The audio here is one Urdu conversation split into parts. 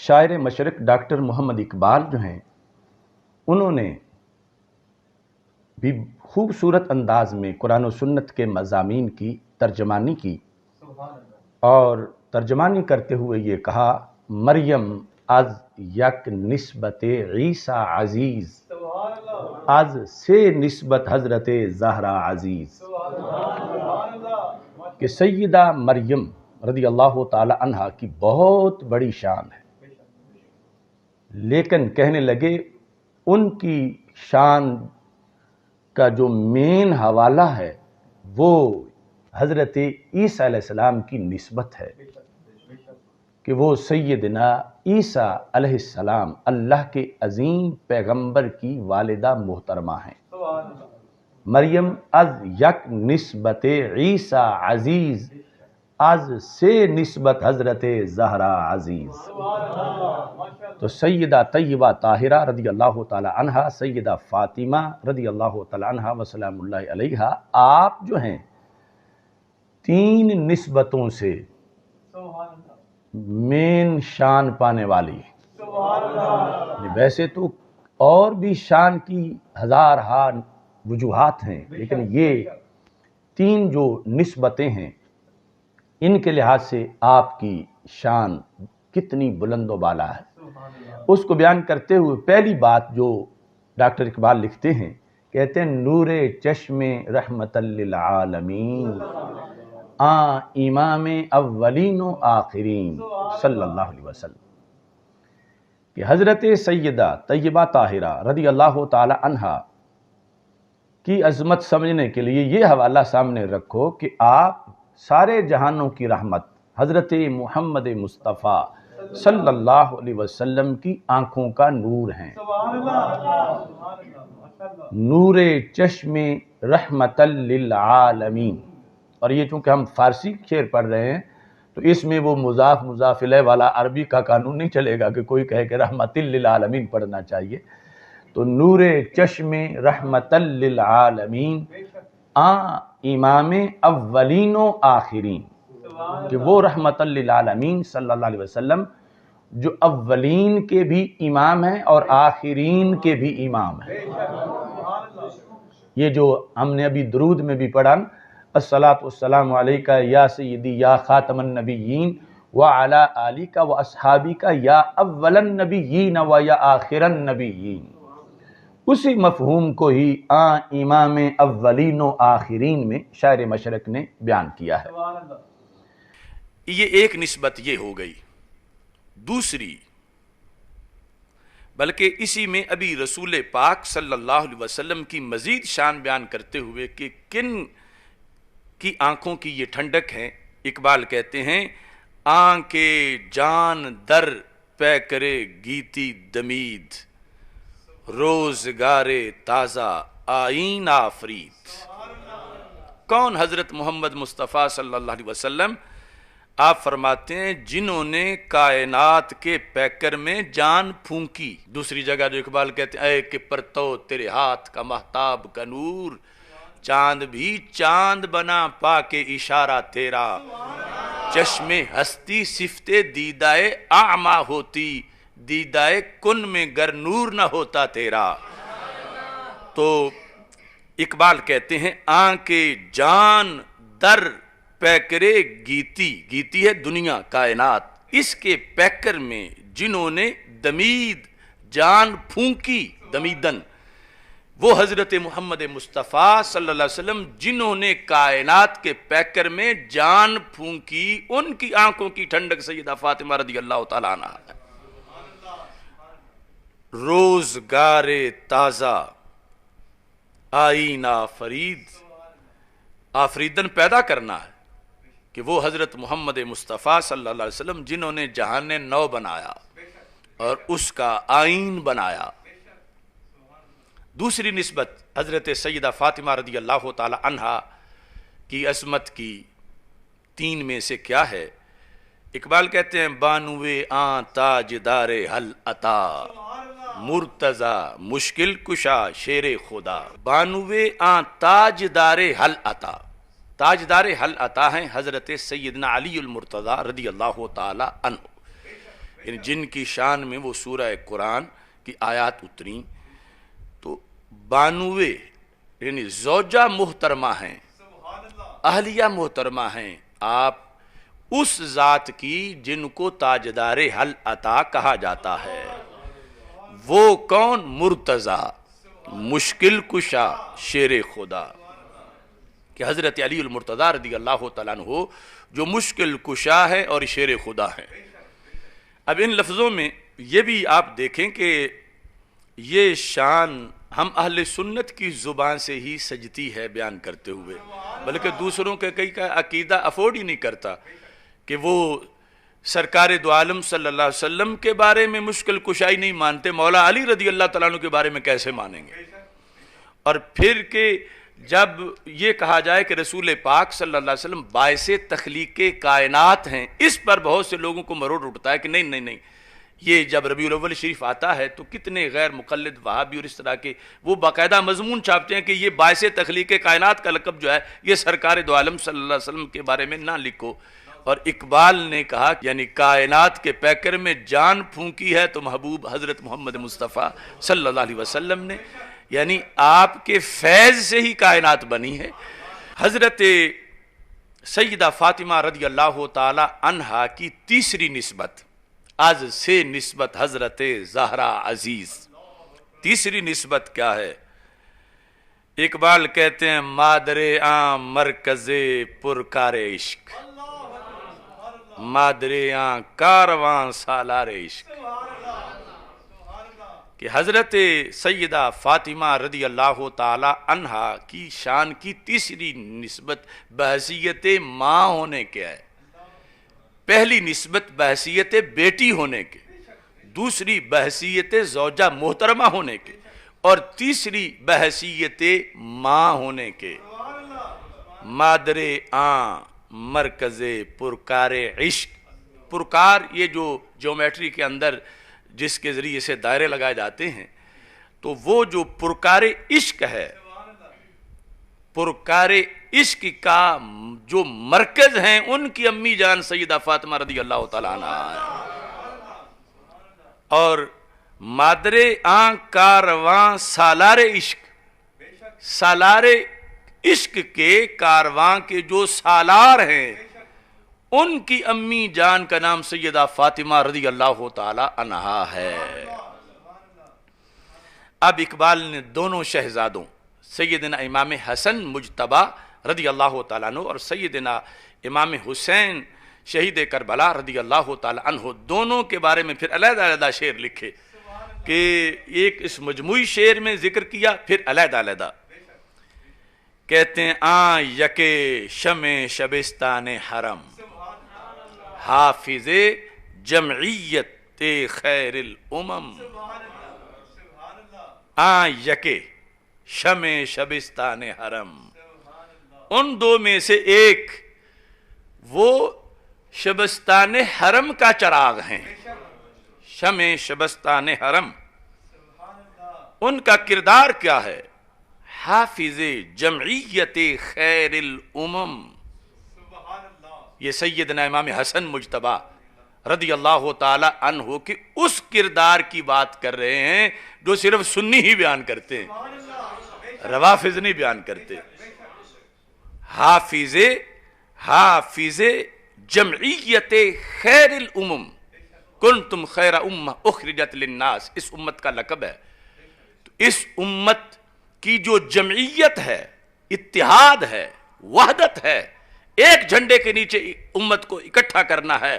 شاعر مشرق ڈاکٹر محمد اقبال جو ہیں، انہوں نے بھی خوبصورت انداز میں قرآن و سنت کے مضامین کی ترجمانی کی، اور ترجمانی کرتے ہوئے یہ کہا: مریم از یک نسبت عیسیٰ عزیز، از سے نسبت حضرت زہرا عزیز، کہ سیدہ مریم رضی اللہ تعالی عنہا کی بہت بڑی شان ہے، لیکن کہنے لگے ان کی شان کا جو مین حوالہ ہے وہ حضرت عیسیٰ علیہ السلام کی نسبت ہے، کہ وہ سیدنا عیسیٰ علیہ السلام اللہ کے عظیم پیغمبر کی والدہ محترمہ ہیں۔ مریم از یک نسبت عیسیٰ عزیز، از سے نسبت حضرت زہرا عزیز۔ تو سیدہ طیبہ طاہرہ رضی اللہ تعالی عنہا، سیدہ فاطمہ رضی اللہ تعالی عنہا وسلام اللہ علیہا، آپ جو ہیں تین نسبتوں سے مین شان پانے والی۔ ویسے تو اور بھی شان کی ہزار ہا وجوہات ہیں، لیکن یہ تین جو نسبتیں ہیں ان کے لحاظ سے آپ کی شان کتنی بلند و بالا ہے، اس کو بیان کرتے ہوئے پہلی بات جو ڈاکٹر اقبال لکھتے ہیں، کہتے ہیں: نور چشم رحمت للعالمین، امام اولین و آخرین صلی اللہ علیہ وسلم، کہ حضرت سیدہ طیبہ طاہرہ رضی اللہ تعالی عنہا کی عظمت سمجھنے کے لیے یہ حوالہ سامنے رکھو کہ آپ سارے جہانوں کی رحمت حضرت محمد مصطفیٰ صلی اللہ علیہ وسلم کی آنکھوں کا نور ہیں، نور چشم رحمت للعالمین۔ اور یہ چونکہ ہم فارسی شعر پڑھ رہے ہیں تو اس میں وہ مضاف مضاف الیہ والا عربی کا قانون نہیں چلے گا کہ کوئی کہے کہ رحمت للعالمین پڑھنا چاہیے، تو نور چشم رحمت للعالمین، امام اولین و آخرین، کہ وہ رحمت للعالمین صلی اللہ علیہ وسلم جو اولین کے بھی امام ہیں اور آخرین کے بھی امام ہیں۔ یہ جو ہم نے ابھی درود میں بھی پڑھا، الصلاۃ والسلام علیکہ یا سیدی یا خاتم النبیین وعلی آلک و اصحابک یا اول النبیین و یا آخر النبیین، اسی مفہوم کو ہی امام اولین و آخرین میں شاعر مشرق نے بیان کیا ہے۔ یہ ایک نسبت یہ ہو گئی۔ دوسری، بلکہ اسی میں ابھی رسول پاک صلی اللہ علیہ وسلم کی مزید شان بیان کرتے ہوئے کہ کن کی آنکھوں کی یہ ٹھنڈک ہے، اقبال کہتے ہیں: آنکھیں جان در پے کرے گیتی دمید، روزگار تازہ آئین آفرید۔ کون؟ حضرت محمد مصطفیٰ صلی اللہ علیہ وسلم۔ آپ فرماتے ہیں جنہوں نے کائنات کے پیکر میں جان پھونکی۔ دوسری جگہ جو اقبال کہتے ہیں: اے کہ پرتو تیرے ہاتھ کا مہتاب کا نور، چاند بھی چاند بنا پا کے اشارہ تیرا، چشم ہستی صفت دیدائے اعمیٰ ہوتی، دیدائے کن میں گر نور نہ ہوتا تیرا۔ تو اقبال کہتے ہیں آنکھیں جان در پیکرے گیتی، گیتی ہے دنیا کائنات، اس کے پیکر میں جنہوں نے دمید جان پھونکی، دمیدن، وہ حضرت محمد مصطفیٰ صلی اللہ علیہ وسلم جنہوں نے کائنات کے پیکر میں جان پھونکی، ان کی آنکھوں کی ٹھنڈک سیدہ فاطمہ رضی اللہ تعالیٰ عنہ ہے۔ روزگار تازہ آئین آفرید، آفریدن پیدا کرنا ہے، کہ وہ حضرت محمد مصطفیٰ صلی اللہ علیہ وسلم جنہوں نے جہان نو بنایا اور اس کا آئین بنایا۔ دوسری نسبت حضرت سیدہ فاطمہ رضی اللہ تعالی عنہا کی عظمت کی تین میں سے کیا ہے؟ اقبال کہتے ہیں: بانوے آن تاجدار حل عطا، مرتضی مشکل کشا شیر خدا۔ بانوے آن تاجدار حل عطا، تاجدار حل عطا ہیں حضرت سیدنا علی المرتضی رضی اللہ تعالی عنہ۔ یعنی جن کی شان میں وہ سورہ قرآن کی آیات اتری، تو 92 یعنی زوجہ محترمہ ہیں، اہلیہ محترمہ ہیں آپ اس ذات کی جن کو تاجدار حل عطا کہا جاتا ہے۔ وہ کون؟ مرتضیٰ، مشکل کشا، شیر خدا، کہ حضرت علی المرتضیٰ رضی اللہ تعالیٰ عنہ جو مشکل کشا ہے اور شیر خدا ہے۔ اب ان لفظوں میں یہ بھی آپ دیکھیں کہ یہ شان ہم اہل سنت کی زبان سے ہی سجتی ہے بیان کرتے ہوئے، بلکہ دوسروں کے کئی کا عقیدہ افورڈ ہی نہیں کرتا کہ وہ سرکار دو عالم صلی اللہ علیہ وسلم کے بارے میں مشکل کشائی نہیں مانتے، مولا علی رضی اللہ تعالیٰ عنہ کے بارے میں کیسے مانیں گے؟ اور پھر کہ جب یہ کہا جائے کہ رسول پاک صلی اللہ علیہ وسلم باعث تخلیق کائنات ہیں، اس پر بہت سے لوگوں کو مروڑ اٹھتا ہے کہ نہیں، یہ جب ربیع الاول شریف آتا ہے تو کتنے غیر مقلد وہابی اور اس طرح کے وہ باقاعدہ مضمون چھاپتے ہیں کہ یہ باعث تخلیق کائنات کا لقب جو ہے یہ سرکار دو عالم صلی اللہ علیہ وسلم کے بارے میں نہ لکھو۔ اور اقبال نے کہا یعنی کائنات کے پیکر میں جان پھونکی ہے تو محبوب حضرت محمد مصطفیٰ صلی اللہ علیہ وسلم نے، یعنی آپ کے فیض سے ہی کائنات بنی ہے۔ حضرت سیدہ فاطمہ رضی اللہ تعالی عنہا کی تیسری نسبت از سے نسبت حضرت زہرا عزیز، تیسری نسبت کیا ہے؟ اقبال کہتے ہیں مادر عام مرکز پرکار عشق، مادر عام کاروان سالار عشق، کہ حضرت سیدہ فاطمہ رضی اللہ تعالی عنہا کی شان کی تیسری نسبت بحیثیت ماں ہونے کے ہے۔ پہلی نسبت بحیثیت بیٹی ہونے کے، دوسری بحیثیت زوجہ محترمہ ہونے کے، اور تیسری بحیثیت ماں ہونے کے۔ مادر آں مرکز پرکار عشق، پرکار یہ جو جیومیٹری کے اندر جس کے ذریعے سے دائرے لگائے جاتے ہیں، تو وہ جو پرکار عشق ہے، پرکار عشق کا جو مرکز ہیں ان کی امی جان سیدہ فاطمہ رضی اللہ تعالیٰ عنہ ہے۔ اور مادر آن کارواں سالار عشق، سالار عشق کے کارواں کے جو سالار ہیں ان کی امی جان کا نام سیدہ فاطمہ رضی اللہ تعالیٰ عنہا ہے۔ اب اقبال نے دونوں شہزادوں سیدنا امام حسن مجتبی رضی اللہ تعالیٰ عنہ اور سیدنا امام حسین شہید کربلا رضی اللہ تعالیٰ عنہ دونوں کے بارے میں پھر علیحدہ علیحدہ شعر لکھے، کہ ایک اس مجموعی شعر میں ذکر کیا، پھر علیحدہ علیحدہ کہتے ہیں آن یکے شمع شبستان حرم حافظ جمعیت خیر الامم، آن یکے شمع شبستان حرم، ان دو میں سے ایک وہ شبستان حرم کا چراغ ہیں، شمع شبستان حرم، ان کا کردار کیا ہے؟ حافظ جمعیت خیر الامم۔ یہ سیدنا امام حسن مجتبی رضی اللہ تعالی عنہ کے اس کردار کی بات کر رہے ہیں جو صرف سنی ہی بیان کرتے ہیں، روافظ نہیں بیان کرتے۔ حافظ جمعیت خیر الامم، کنتم خیر امہ اخرجت للناس، اس امت کا لقب ہے۔ تو اس امت کی جو جمعیت ہے، اتحاد ہے، وحدت ہے، ایک جھنڈے کے نیچے امت کو اکٹھا کرنا ہے،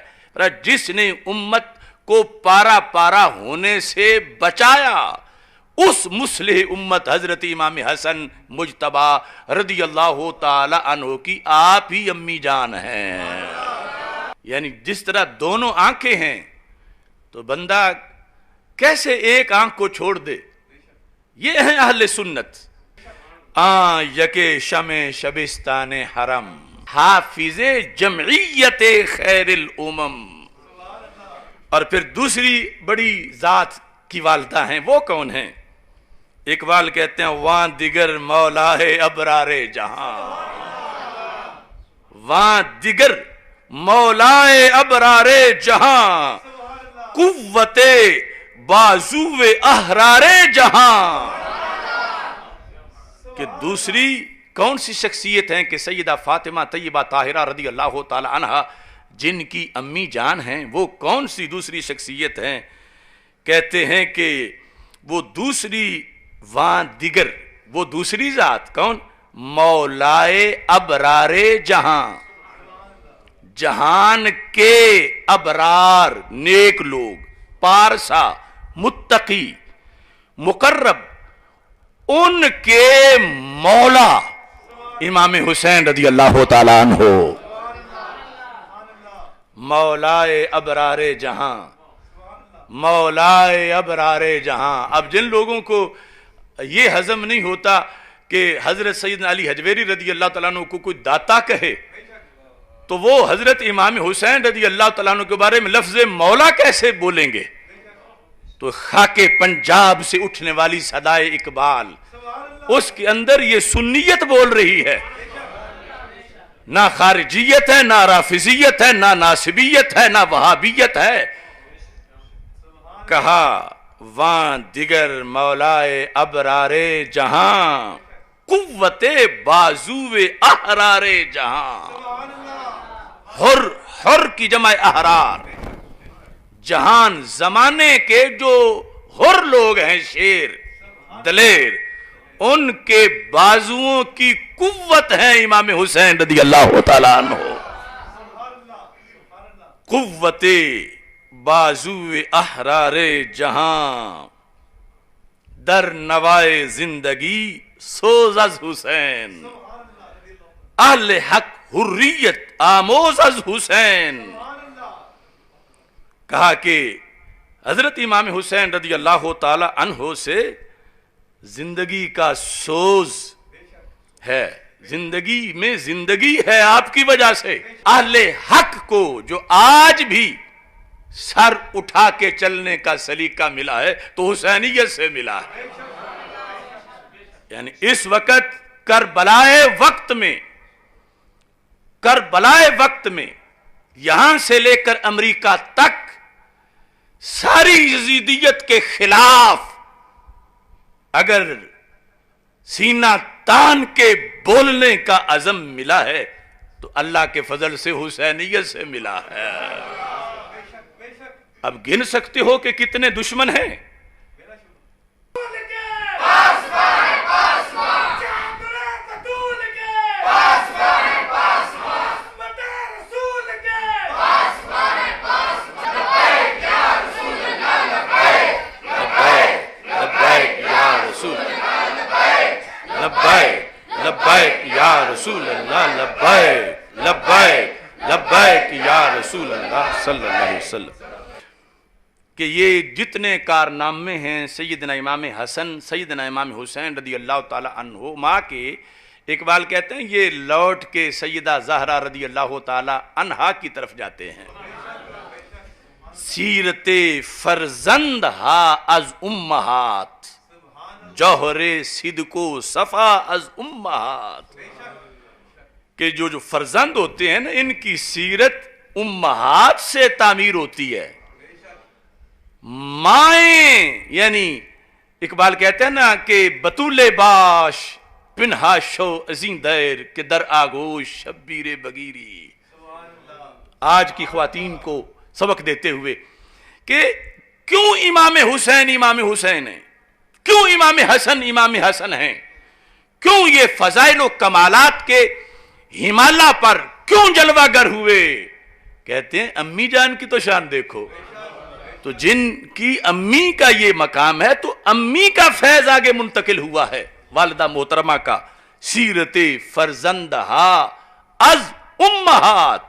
جس نے امت کو پارا پارا ہونے سے بچایا، اس مصلح امت حضرت امام حسن مجتبی رضی اللہ تعالی عنہ کی آپ ہی امی جان ہیں۔ یعنی جس طرح دونوں آنکھیں ہیں تو بندہ کیسے ایک آنکھ کو چھوڑ دے؟ یہ ہیں اہل سنت۔ آن یکے شمع شبستان حرم حافظ جمعیت خیر الامم۔ اور پھر دوسری بڑی ذات کی والدہ ہیں، وہ کون ہیں؟ اقبال کہتے ہیں وہاں دیگر مولا ابرار جہاں، وہاں دیگر مولا ابرار جہاں، قوت بازو احرار جہاں. کہ دوسری کون سی شخصیت ہیں کہ سیدہ فاطمہ طیبہ طاہرہ رضی اللہ تعالی عنہا جن کی امی جان ہیں، وہ کون سی دوسری شخصیت ہیں؟ کہتے ہیں کہ وہ دوسری دیگر وہ دوسری ذات کون؟ مولائے ابرار جہاں، جہان کے ابرار نیک لوگ، پارسا، متقی، مقرب، ان کے مولا امام حسین رضی اللہ تعالیٰ عنہ. مولائے ابرار جہاں، مولائے ابرار جہاں. اب جن لوگوں کو یہ ہضم نہیں ہوتا کہ حضرت سیدنا علی حجویری رضی اللہ تعالیٰ عنہ کو کوئی داتا کہے، تو وہ حضرت امام حسین رضی اللہ تعالیٰ عنہ کے بارے میں لفظ مولا کیسے بولیں گے؟ تو خاک پنجاب سے اٹھنے والی صدائے اقبال، اس کے اندر یہ سنیت بول رہی ہے، نہ خارجیت ہے، نہ رافضیت ہے، نہ ناصبیت ہے، نہ وہابیت ہے. کہا وہاں دیگر مولائے ابرار جہاں، قوت بازو احرار جہاں. حر کی جمع احرار، جہان زمانے کے جو حر لوگ ہیں، شیر دلیر، ان کے بازوؤں کی قوت ہے امام حسین رضی اللہ تعالیٰ عنہ. قوت بازو احرار جہاں، در نوائے زندگی سوز از حسین، اہل حق حریت آموز از حسین. کہا کہ حضرت امام حسین رضی اللہ تعالی عنہ سے زندگی کا سوز ہے، زندگی میں زندگی ہے آپ کی وجہ سے. اہل حق کو جو آج بھی سر اٹھا کے چلنے کا سلیقہ ملا ہے تو حسینیت سے ملا ہے. یعنی اس وقت کربلائے وقت میں یہاں سے لے کر امریکہ تک ساری یزیدیت کے خلاف اگر سینہ تان کے بولنے کا عزم ملا ہے تو اللہ کے فضل سے حسینیت سے ملا ہے. اب گن سکتے ہو کہ کتنے دشمن ہیں؟ لبیک یا رسول اللہ، لبیک لبیک لبیک یا رسول اللہ صلی اللہ علیہ وسلم. کہ یہ جتنے کارنامے ہیں سیدنا امام حسن، سیدنا امام حسین رضی اللہ تعالی عنہما کے، اقبال کہتے ہیں یہ لوٹ کے سیدہ زہرا رضی اللہ تعالی عنہا کی طرف جاتے ہیں. سیرت فرزند ہا از امہات، جوہر صدق و صفا از امہات. کہ جو فرزند ہوتے ہیں نا، ان کی سیرت امہات سے تعمیر ہوتی ہے. مائیں یعنی اقبال کہتے ہیں نا کہ بطول باش پنہا شو عظیم دیر کے در آگوش شبیر بگیری. آج کی خواتین کو سبق دیتے ہوئے کہ کیوں امام حسین ہیں، کیوں امام حسن ہیں، کیوں یہ فضائل و کمالات کے ہمالا پر کیوں جلوہ گر ہوئے؟ کہتے ہیں امی جان کی تو شان دیکھو. تو جن کی امی کا یہ مقام ہے تو امی کا فیض آگے منتقل ہوا ہے، والدہ محترمہ کا. سیرت فرزندہا از امہات،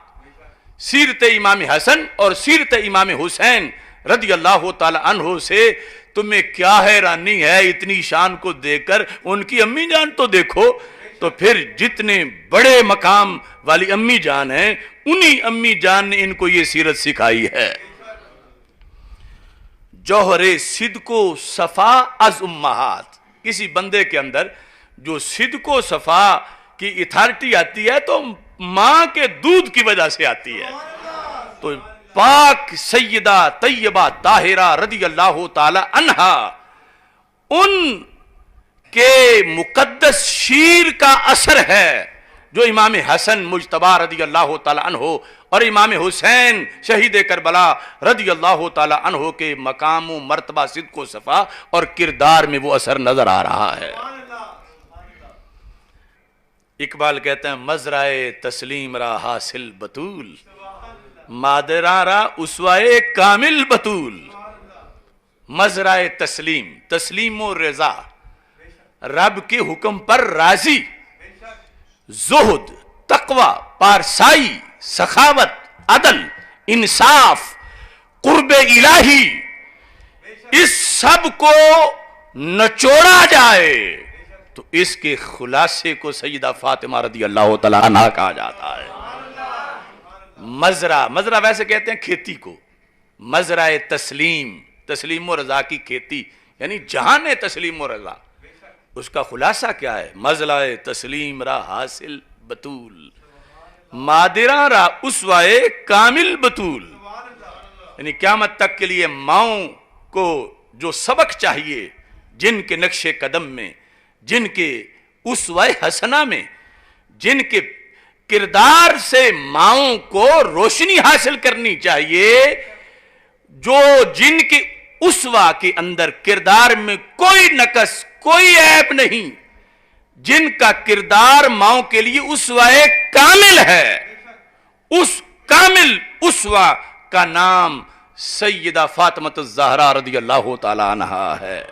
سیرت امام حسن اور سیرت امام حسین رضی اللہ تعالی عنہ سے تمہیں کیا حیرانی ہے؟ اتنی شان کو دیکھ کر ان کی امی جان تو دیکھو. تو پھر جتنے بڑے مقام والی امی جان ہیں انہی امی جان نے ان کو یہ سیرت سکھائی ہے. جوہر صدق و صفا از امہات. کسی بندے کے اندر جو صدق و صفا کی اتھارٹی آتی ہے تو ماں کے دودھ کی وجہ سے آتی ہے. تو پاک سیدہ طیبہ طاہرہ رضی اللہ تعالی عنہا ان کے مقدس شیر کا اثر ہے جو امام حسن مجتبی رضی اللہ تعالی عنہ اور امام حسین شہید کربلا رضی اللہ تعالی عنہ کے مقام و مرتبہ صدق و صفا اور کردار میں وہ اثر نظر آ رہا ہے۔ اقبال کہتے ہیں مزرعے تسلیم را حاصل بطول، مادرہ را اسوائے کامل بطول۔ مزرعے تسلیم، تسلیم و رضا، رب کے حکم پر راضی، زہد، تقوی، پارسائی، سخاوت، عدل، انصاف، قرب الہی، اس سب کو نچوڑا جائے تو اس کے خلاصے کو سیدہ فاطمہ رضی اللہ تعالیٰ عنہ کہا جاتا ہے۔ مزرعہ، مزرعہ ویسے کہتے ہیں کھیتی کو، مزرعہ تسلیم، تسلیم و رضا کی کھیتی، یعنی جہان تسلیم و رضا، اس کا خلاصہ کیا ہے؟ مزرعہ تسلیم را حاصل بطول، مادرہ را اسوائے کامل بطول، یعنی قیامت تک کے لیے ماؤں کو جو سبق چاہیے، جن کے نقش قدم میں، جن کے اسوہ حسنہ میں، جن کے کردار سے ماؤں کو روشنی حاصل کرنی چاہیے، جو جن کے اسوہ کے اندر کردار میں کوئی نقص، کوئی عیب نہیں، جن کا کردار ماؤں کے لیے اسوہ کامل ہے، اس کامل اسوہ کا نام سیدہ فاطمہ الزہرا رضی اللہ تعالی عنہا ہے۔